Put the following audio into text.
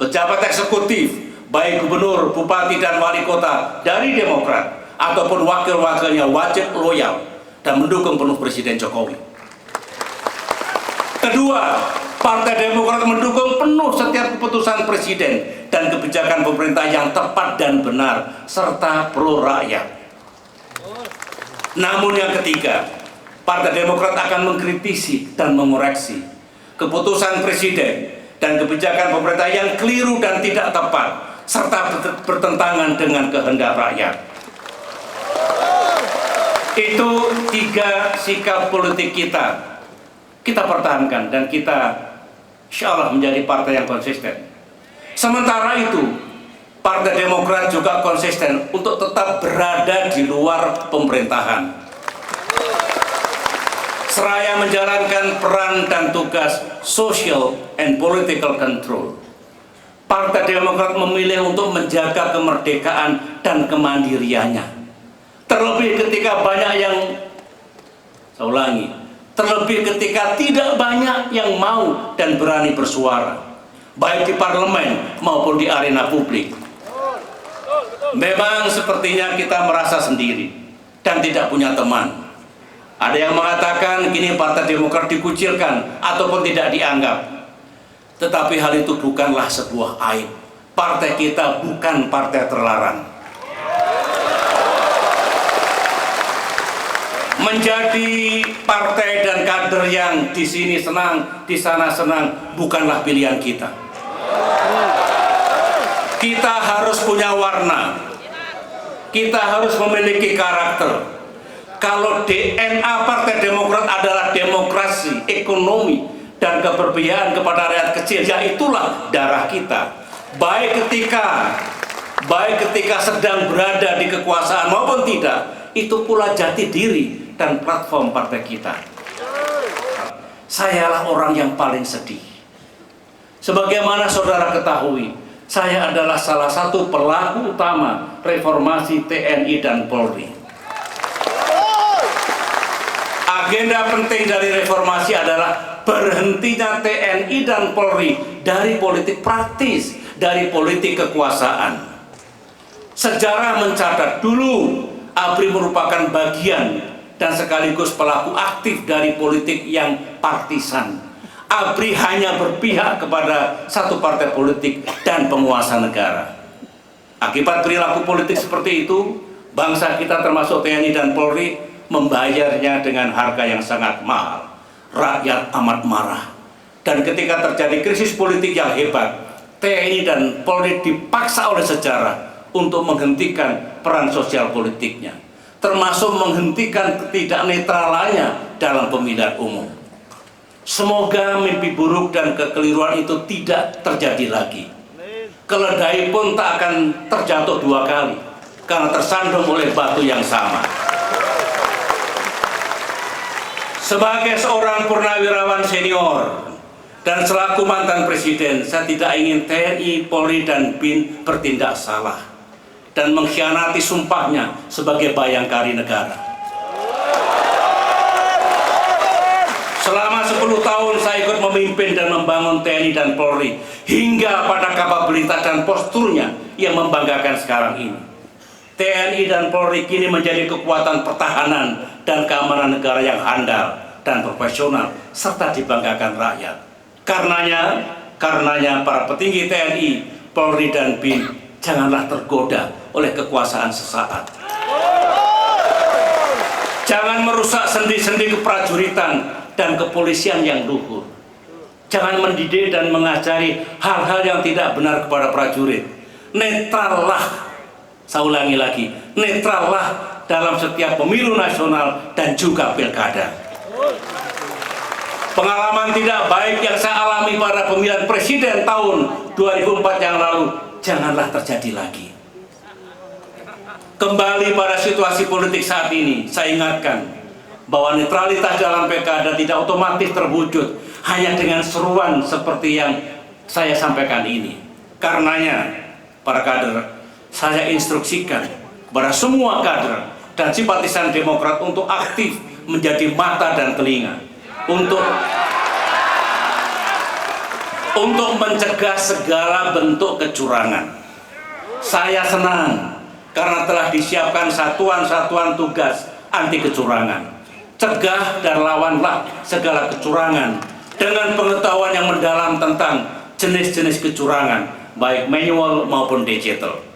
Pejabat eksekutif, baik gubernur, bupati, dan wali kota dari Demokrat ataupun wakil-wakilnya wajib loyal dan mendukung penuh Presiden Jokowi. Kedua, Partai Demokrat mendukung penuh setiap keputusan Presiden dan kebijakan pemerintah yang tepat dan benar, serta pro rakyat. Namun yang ketiga, Partai Demokrat akan mengkritisi dan mengoreksi keputusan Presiden dan kebijakan pemerintah yang keliru dan tidak tepat, serta bertentangan dengan kehendak rakyat. Itu tiga sikap politik kita pertahankan dan kita insya Allah menjadi partai yang konsisten. Sementara itu, Partai Demokrat juga konsisten untuk tetap berada di luar pemerintahan, seraya menjalankan peran dan tugas social and political control. Partai Demokrat memilih untuk menjaga kemerdekaan dan kemandiriannya. Terlebih ketika banyak yang, saya ulangi, terlebih ketika tidak banyak yang mau dan berani bersuara, baik di parlemen maupun di arena publik. Memang sepertinya kita merasa sendiri dan tidak punya teman. Ada yang mengatakan kini Partai Demokrat dikucilkan ataupun tidak dianggap. Tetapi hal itu bukanlah sebuah aib. Partai kita bukan partai terlarang. Menjadi partai dan kader yang di sini senang, di sana senang, bukanlah pilihan kita. Kita harus punya warna. Kita harus memiliki karakter. Kalau DNA Partai Demokrat adalah demokrasi, ekonomi, dan keberpihakan kepada rakyat kecil, ya itulah darah kita. Baik ketika sedang berada di kekuasaan maupun tidak, itu pula jati diri dan platform partai kita. Sayalah orang yang paling sedih. Sebagaimana saudara ketahui, saya adalah salah satu pelaku utama reformasi TNI dan Polri. Agenda penting dari reformasi adalah berhentinya TNI dan Polri dari politik praktis, dari politik kekuasaan. Sejarah mencatat dulu ABRI merupakan bagian dan sekaligus pelaku aktif dari politik yang partisan. ABRI hanya berpihak kepada satu partai politik dan penguasa negara. Akibat perilaku politik seperti itu, bangsa kita termasuk TNI dan Polri membayarnya dengan harga yang sangat mahal. Rakyat amat marah. Dan ketika terjadi krisis politik yang hebat, TNI dan Polri dipaksa oleh sejarah untuk menghentikan peran sosial politiknya, termasuk menghentikan ketidaknetralannya dalam pemilihan umum. Semoga mimpi buruk dan kekeliruan itu tidak terjadi lagi. Keledai pun tak akan terjatuh dua kali karena tersandung oleh batu yang sama. Sebagai seorang purnawirawan senior dan selaku mantan presiden, saya tidak ingin TNI, Polri, dan BIN bertindak salah dan mengkhianati sumpahnya sebagai bayangkari negara. Selama 10 tahun saya ikut memimpin dan membangun TNI dan Polri hingga pada kapabilitas dan posturnya yang membanggakan sekarang ini. TNI dan Polri kini menjadi kekuatan pertahanan dan keamanan negara yang handal dan profesional serta dibanggakan rakyat. Karenanya para petinggi TNI, Polri, dan BIN janganlah tergoda oleh kekuasaan sesaat. Jangan merusak sendi-sendi keprajuritan dan kepolisian yang luhur. Jangan mendidik dan mengajari hal-hal yang tidak benar kepada prajurit. Netrallah, saya ulangi lagi, netrallah dalam setiap pemilu nasional dan juga pilkada. Pengalaman tidak baik yang saya alami pada pemilihan presiden tahun 2004 yang lalu janganlah terjadi lagi. Kembali pada situasi politik saat ini, saya ingatkan bahwa netralitas dalam pilkada tidak otomatis terwujud hanya dengan seruan seperti yang saya sampaikan ini. Karenanya, para kader, saya instruksikan kepada semua kader dan simpatisan Demokrat untuk aktif menjadi mata dan telinga untuk untuk mencegah segala bentuk kecurangan. Saya senang karena telah disiapkan satuan-satuan tugas anti kecurangan. Cegah dan lawanlah segala kecurangan dengan pengetahuan yang mendalam tentang jenis-jenis kecurangan, baik manual maupun digital.